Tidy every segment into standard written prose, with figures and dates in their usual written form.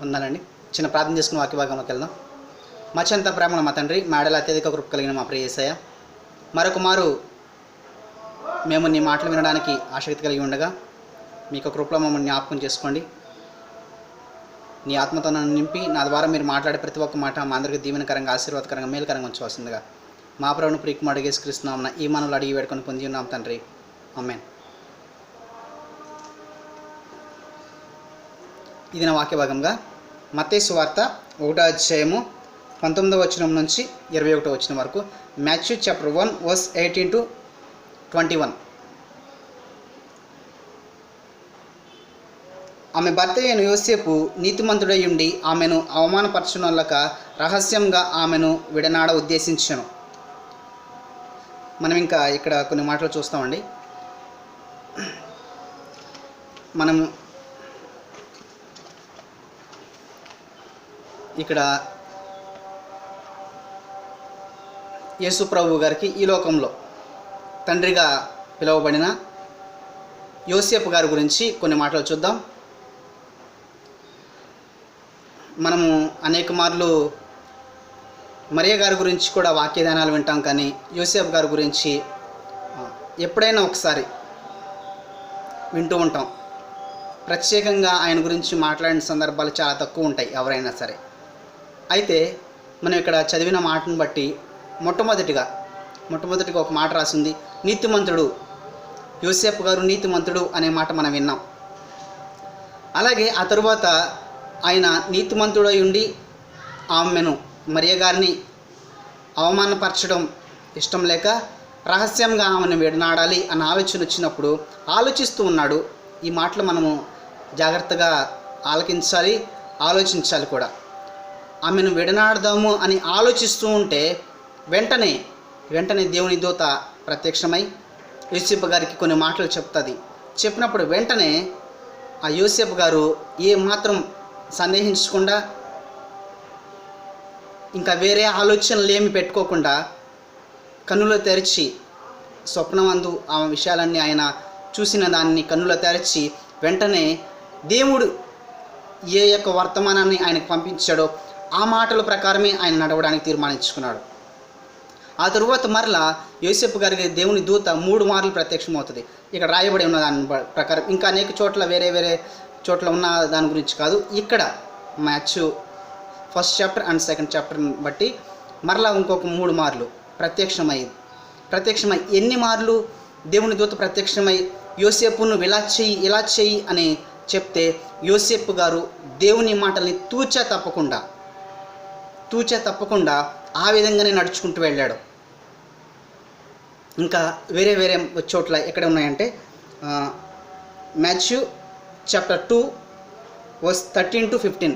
ఉండాలండి. చిన్న ప్రార్థన చేసుకుని వాక్య భాగంలోకి వెళ్దాం. మచ్చంత ప్రేమల మా తండ్రి, మేడల అత్యధిక కృప కలిగిన మా ప్రియ యేసయ్య, మరొక మారు మేము నీ మాటలు వినడానికి ఆసక్తి కలిగి ఉండగా మీకు కృపలో మమ్మల్ని జ్ఞాపకం చేసుకోండి. నీ ఆత్మతో నన్ను నింపి నా ద్వారా మీరు మాట్లాడే ప్రతి ఒక్క మాట మా అందరికీ దీవెనకరంగా, ఆశీర్వాదకరంగా, మేలుకరంగా ఉంచవలసిందిగా మా ప్రభువును ప్రియకుమారుడు యేసుక్రీస్తునామమున ఈ మనవులు అడిగి వేడుకొని పొంది ఉన్నాం తండ్రి, ఆమేన్. ఇది నా వాక్య భాగంగా మత్తయి సువార్త 1వ అధ్యాయము 19వ వచనం నుంచి 21వ వచనం వరకు, మాథ్యూ చాప్టర్ 1 వర్స్ 18 to 21. ఆమె భర్త అయిన యోసేపు నీతిమంతుడై ఉండి ఆమెను అవమానపరచునొల్లక రహస్యంగా ఆమెను విడనాడ ఉద్దేశించెను. మనం ఇంకా ఇక్కడ కొన్ని మాటలు చూస్తామండి. మనం ఇక్కడ యేసు ప్రభు గారికి ఈ లోకంలో తండ్రిగా పిలువబడిన యోసేపు గారి గురించి కొన్ని మాటలు చూద్దాం. మనము అనేక మార్లు మరియ గారి గురించి కూడా వాక్యదానాలు వింటాం, కానీ యోసేపు గారి గురించి ఎప్పుడైనా ఒకసారి వింటూ ఉంటాం. ప్రత్యేకంగా ఆయన గురించి మాట్లాడిన సందర్భాలు చాలా తక్కువ ఉంటాయి ఎవరైనా సరే. అయితే మనం ఇక్కడ చదివిన మాటను బట్టి మొట్టమొదటిగా ఒక మాట రాసింది, నీతిమంతుడు, యోసేపు గారు నీతిమంతుడు అనే మాట మనం విన్నాం. అలాగే ఆ తరువాత ఆయన నీతిమంతుడై ఉండి ఆమెను మరియ గారిని అవమానపరచడం ఇష్టం లేక రహస్యంగా ఆమెను విడనాడాలి అన్న ఆలోచన వచ్చినప్పుడు ఆలోచిస్తూ ఉన్నాడు. ఈ మాటలు మనము జాగ్రత్తగా ఆలకించాలి, ఆలోచించాలి కూడా. ఆమెను విడనాడదాము అని ఆలోచిస్తూ ఉంటే వెంటనే దేవుని దూత ప్రత్యక్షమై యోసేపు గారికి కొన్ని మాటలు చెప్తుంది. చెప్పినప్పుడు వెంటనే ఆ యోసేపు గారు ఏ మాత్రం సందేహించకుండా, ఇంకా వేరే ఆలోచనలు ఏమి పెట్టుకోకుండా కన్నులు తెరిచి, స్వప్నమందు ఆ విషయాలన్నీ ఆయన చూసిన దాన్ని కన్నులు తెరిచి వెంటనే దేవుడు ఏ యొక్క వర్తమానాన్ని ఆయనకు పంపించాడో ఆ మాటల ప్రకారమే ఆయన నడవడానికి తీర్మానించుకున్నాడు. ఆ తరువాత మరలా యోసేపు గారికి దేవుని దూత 3 మార్లు ప్రత్యక్షమవుతుంది. ఇక్కడ రాయబడి ఉన్న దాని ప్రకారం, ఇంకా అనేక చోట్ల వేరే చోట్ల ఉన్న దాని గురించి కాదు, ఇక్కడ Matthew 1st chapter and 2nd చాప్టర్ని బట్టి మరలా ఇంకొక 3 మార్లు ప్రత్యక్షమై ఎన్ని మార్లు దేవుని దూత ప్రత్యక్షమై యోసేపును ఇలా చెయ్యి అని చెప్తే యోసేపు గారు దేవుని మాటల్ని తూచా తప్పకుండా ఆ విధంగానే నడుచుకుంటూ వెళ్ళాడు. ఇంకా వేరే చోట్ల ఎక్కడ ఉన్నాయంటే మాథ్యూ చాప్టర్ 2 వర్స్ 13 to 15,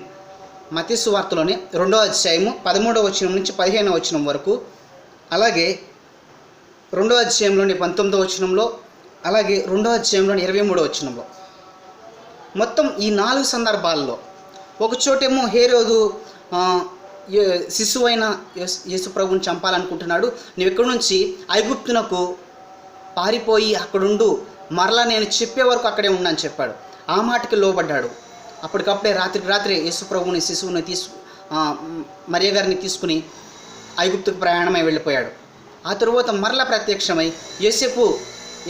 మత్తయి సువార్తలోని 2వ అధ్యాయము 13వ వచనం నుంచి 15వ వచనం వరకు, అలాగే 2వ అధ్యాయంలోని 19వ వచనంలో, అలాగే 2వ అధ్యాయంలోని 23వ వచనంలో. మొత్తం ఈ 4 సందర్భాల్లో ఒక చోటేమో హేరోదు శిశువైన యేసు ప్రభువుని చంపాలనుకుంటున్నాడు, నువ్వు ఇక్కడి నుంచి ఐగుప్తునకు పారిపోయి అక్కడుండు, మరలా నేను చెప్పే వరకు అక్కడే ఉండని చెప్పాడు. ఆ మాటకి లోబడ్డాడు. అప్పటికప్పుడే రాత్రి యేసు ప్రభువుని శిశువుని మరియ గారిని తీసుకుని ఐగుప్తుకు ప్రయాణమై వెళ్ళిపోయాడు. ఆ తరువాత మరలా ప్రత్యక్షమై యోసేపు,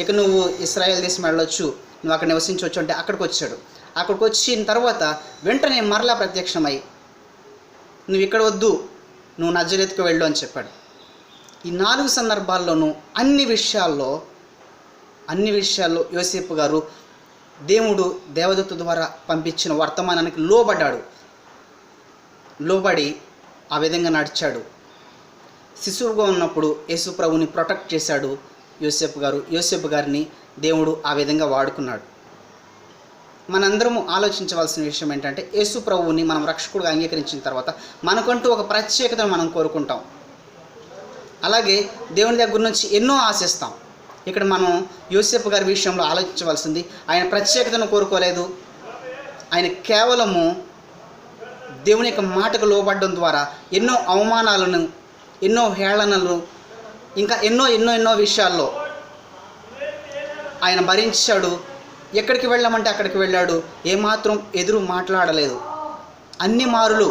ఇక నువ్వు ఇశ్రాయేల్ దేశం వెళ్ళొచ్చు, నువ్వు అక్కడ నివసించవచ్చు అంటే అక్కడికి వచ్చాడు. అక్కడికి వచ్చిన తర్వాత వెంటనే మరలా ప్రత్యక్షమై నువ్వు ఇక్కడ వద్దు, నువ్వు నజరేతుకు వెళ్ళు అని చెప్పాడు. ఈ 4 సందర్భాల్లోనూ అన్ని విషయాల్లో యోసేపు గారు దేవుడు దేవదూత ద్వారా పంపించిన వర్తమానానికి లోబడి ఆ విధంగా నడిచాడు. శిశువుగా ఉన్నప్పుడు యేసు ప్రభుని ప్రొటెక్ట్ చేశాడు యోసేపు గారిని దేవుడు ఆ విధంగా వాడుకున్నాడు. మనందరము ఆలోచించవలసిన విషయం ఏంటంటే, యేసు ప్రభువుని మనం రక్షకుడిగా అంగీకరించిన తర్వాత మనకంటూ ఒక ప్రత్యేకతను మనం కోరుకుంటాం. అలాగే దేవుని దగ్గర నుంచి ఎన్నో ఆశిస్తాం. ఇక్కడ మనం యోసేపు గారి విషయంలో ఆలోచించవలసింది, ఆయన ప్రత్యేకతను కోరుకోలేదు. ఆయన కేవలము దేవుని యొక్క మాటకు లోబడడం ద్వారా ఎన్నో అవమానాలను, ఎన్నో హేళనలు, ఇంకా ఎన్నో విషయాల్లో ఆయన భరించాడు. ఎక్కడికి వెళ్ళామంటే అక్కడికి వెళ్ళాడు. ఏమాత్రం ఎదురు మాట్లాడలేదు. అన్ని మారులు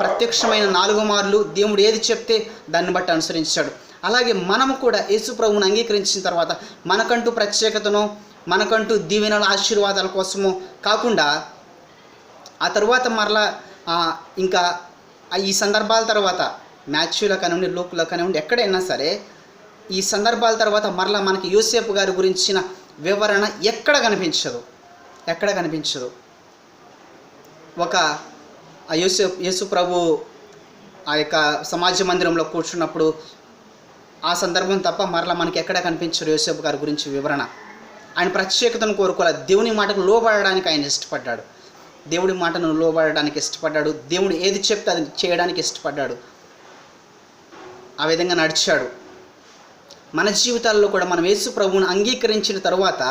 ప్రత్యక్షమైన 4 మార్లు దేవుడు ఏది చెప్తే దాన్ని బట్టి అనుసరించాడు. అలాగే మనము కూడా యేసు ప్రభువుని అంగీకరించిన తర్వాత మనకంటూ ప్రత్యేకతను, మనకంటూ దీవెనల ఆశీర్వాదాల కోసము కాకుండా ఆ తర్వాత మరలా ఇంకా ఈ సందర్భాల తర్వాత మాథ్యూలో కానివ్వండి, లూకులో కానివ్వండి, ఎక్కడైనా సరే ఈ సందర్భాల తర్వాత మరలా మనకి యోసేపు గారి గురించిన వివరణ ఎక్కడ కనిపించదు. ఒక యేసు ప్రభు ఆ యొక్క సమాజ మందిరంలో కూర్చున్నప్పుడు ఆ సందర్భం తప్ప మరలా మనకి ఎక్కడ కనిపించరు యోసేపు గారి గురించి వివరణ. ఆయన ప్రత్యేకతను కోరుకోలేదు. దేవుని మాటకు లోబడడానికి ఆయన ఇష్టపడ్డాడు. దేవుడి మాటను లోబడడానికి ఇష్టపడ్డాడు. దేవుడు ఏది చెప్తే అది చేయడానికి ఇష్టపడ్డాడు. ఆ విధంగా నడిచాడు. మన జీవితాల్లో కూడా మనం యేసు ప్రభువును అంగీకరించిన తరువాత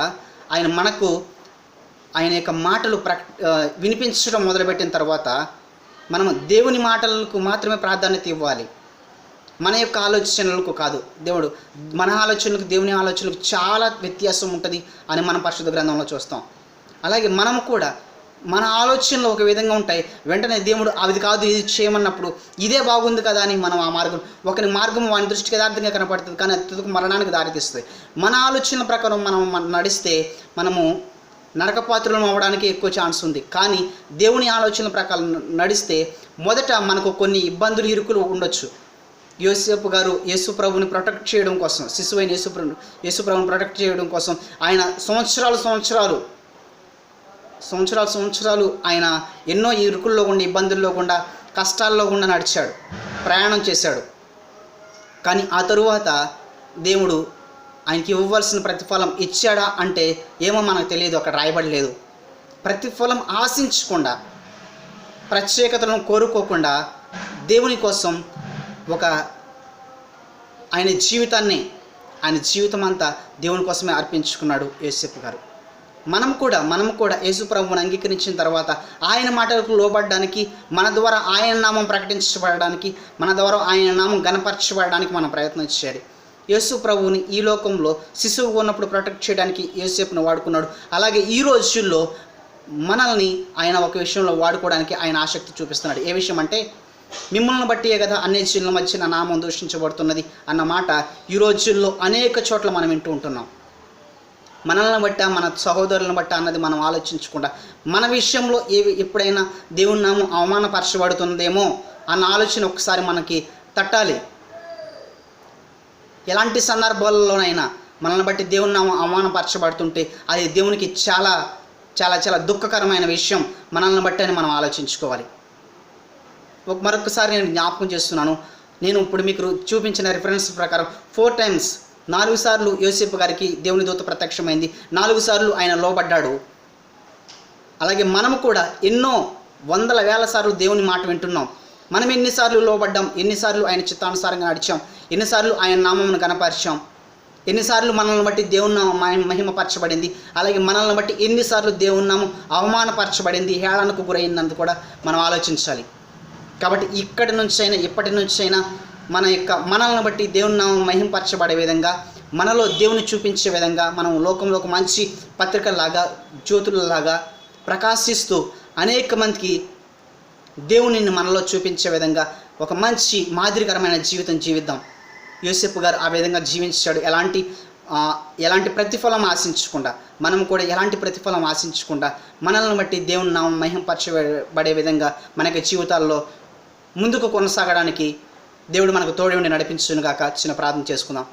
ఆయన యొక్క మాటలు వినిపించడం మొదలుపెట్టిన తర్వాత మనం దేవుని మాటలకు మాత్రమే ప్రాధాన్యత ఇవ్వాలి, మన యొక్క ఆలోచనలకు కాదు. మన ఆలోచనలకు దేవుని ఆలోచనలకు చాలా వ్యత్యాసం ఉంటుంది అని మనం పరిశుద్ధ గ్రంథంలో చూస్తాం. అలాగే మనము కూడా మన ఆలోచనలు ఒక విధంగా ఉంటాయి. వెంటనే దేవుడు అది కాదు ఇది చేయమన్నప్పుడు ఇదే బాగుంది కదా అని మనం ఆ మార్గం, ఒకరి మార్గం వాని దృష్టికి యథార్థంగా కనపడుతుంది, కానీ అత్యధిక మరణానికి దారితీస్తుంది. మన ఆలోచనల ప్రకారం మనం నడిస్తే మనము నరకపాత్రులం అవ్వడానికి ఎక్కువ ఛాన్స్ ఉంది. కానీ దేవుని ఆలోచనల ప్రకారం నడిస్తే మొదట మనకు కొన్ని ఇబ్బందులు, ఇరుకులు ఉండొచ్చు. యోసేపు గారు యేసు ప్రభుని ప్రొటెక్ట్ చేయడం కోసం, శిశువైన యేసు ప్రభుని ప్రొటెక్ట్ చేయడం కోసం ఆయన సంవత్సరాలు ఆయన ఎన్నో ఇరుకుల్లో గుండా, ఇబ్బందుల్లో గుండా, కష్టాల్లో గుండా నడిచాడు, ప్రయాణం చేశాడు. కానీ ఆ తరువాత దేవుడు ఆయనకి ఇవ్వవలసిన ప్రతిఫలం ఇచ్చాడా అంటే ఏమో మనకు తెలియదు, అక్కడ రాయబడలేదు. ప్రతిఫలం ఆశించకుండా, ప్రత్యేకతలను కోరుకోకుండా దేవుని కోసం ఆయన జీవితం అంతా దేవుని కోసమే అర్పించుకున్నాడు యోసేపు గారు. మనం కూడా యేసు ప్రభువుని అంగీకరించిన తర్వాత ఆయన మాటలకు లోబడడానికి, మన ద్వారా ఆయన నామం ప్రకటించబడడానికి, మన ద్వారా ఆయన నామం గణపరచబడడానికి మనం ప్రయత్నం చేయాలి. యేసు ప్రభువుని ఈ లోకంలో శిశువుగా ఉన్నప్పుడు ప్రొటెక్ట్ చేయడానికి యోసేపును వాడుకున్నాడు. అలాగే ఈ రోజుల్లో మనల్ని ఆయన ఒక విషయంలో వాడుకోవడానికి ఆయన ఆసక్తి చూపిస్తున్నాడు. ఏ విషయం అంటే, మిమ్మల్ని బట్టియే కదా అన్యజనుల మధ్య నా నామం దూషించబడుతున్నది అన్న మాట ఈ రోజుల్లో అనేక చోట్ల మనం వింటూ ఉంటున్నాం. మనల్ని బట్ట, మన సహోదరులను బట్ట అన్నది మనం ఆలోచించకుండా మన విషయంలో ఎప్పుడైనా దేవుని నామం అవమానపరచబడుతుందేమో అన్న ఆలోచన ఒకసారి మనకి తట్టాలి. ఎలాంటి సందర్భాల్లోనైనా మనల్ని బట్టి దేవుని నామం అవమానపరచబడుతుంటే అది దేవునికి చాలా చాలా చాలా దుఃఖకరమైన విషయం మనల్ని బట్టి అని మనం ఆలోచించుకోవాలి. మరొకసారి నేను జ్ఞాపకం చేస్తున్నాను. నేను ఇప్పుడు మీకు చూపించిన రిఫరెన్స్ ప్రకారం 4 times 4 సార్లు యోసేపు గారికి దేవుని దూత ప్రత్యక్షమైంది, 4 సార్లు ఆయన లోబడ్డాడు. అలాగే మనము కూడా ఎన్నో వందల వేల సార్లు దేవుని మాట వింటున్నాం. మనం ఎన్నిసార్లు లోబడ్డాం, ఎన్నిసార్లు ఆయన చిత్తానుసారంగా నడిచాం, ఎన్నిసార్లు ఆయన నామమును గణపరిచాం, ఎన్నిసార్లు మనల్ని బట్టి దేవుని నామం మహిమపరచబడింది, అలాగే మనల్ని బట్టి ఎన్నిసార్లు దేవుని నామం అవమానపరచబడింది, హేళనకు గురైందని కూడా మనం ఆలోచించాలి. కాబట్టి ఇప్పటి నుంచైనా మనల్ని బట్టి దేవుని నామం మహిమపరచబడే విధంగా, మనలో దేవుని చూపించే విధంగా మనం లోకంలో ఒక మంచి పత్రికలాగా, జ్యోతులలాగా ప్రకాశిస్తూ అనేక మందికి దేవునిని మనలో చూపించే విధంగా ఒక మంచి మాదిరికరమైన జీవితం జీవిద్దాం. యోసేపు గారు ఆ విధంగా జీవించాడు. ఎలాంటి ప్రతిఫలం ఆశించకుండా, మనం కూడా ఎలాంటి ప్రతిఫలం ఆశించకుండా మనల్ని బట్టి దేవుని నామం మహిమపరచబడే విధంగా మనకి జీవితాల్లో ముందుకు కొనసాగడానికి దేవుడు మనకు తోడి ఉండి నడిపించును గాక. చిన్న ప్రార్థన చేసుకుందాం.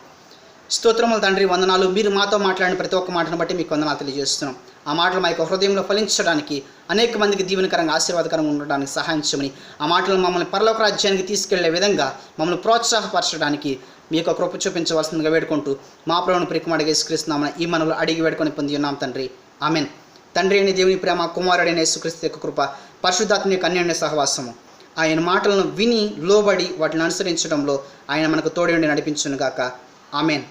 స్తోత్రములు తండ్రి, వందనాలు. మీరు మాతో మాట్లాడిన ప్రతి ఒక్క మాటను బట్టి మీకు వందనాలు తెలియజేస్తున్నాం. ఆ మాటలు మా యొక్క హృదయంలో ఫలించడానికి, అనేక మందికి దీవెనకరంగా, ఆశీర్వాదకరంగా ఉండడానికి సహాయం చేయమని, ఆ మాటలు మమ్మల్ని పరలోక రాజ్యానికి తీసుకెళ్లే విధంగా మమ్మల్ని ప్రోత్సాహపరచడానికి మీ యొక్క కృప చూపించవలసిందిగా వేడుకుంటూ మా ప్రభువుని ప్రియకుమారుడైన యేసుక్రీస్తునామమున ఈ మనవులు అడిగి వేడుకొని పొంది ఉన్నాం తండ్రి. ఆమెన్. తండ్రి అయిన దేవుని ప్రేమ, కుమారుడైన యేసుక్రీస్తు యొక్క కృప, పరిశుద్ధాత్మ యొక్క అన్యోన్య సహవాసము, ఆయన మాటలను విని లోబడి వాటిని అనుసరించడంలో ఆయన మనకు తోడి ఉండి నడిపించును గాక. ఆమెన్.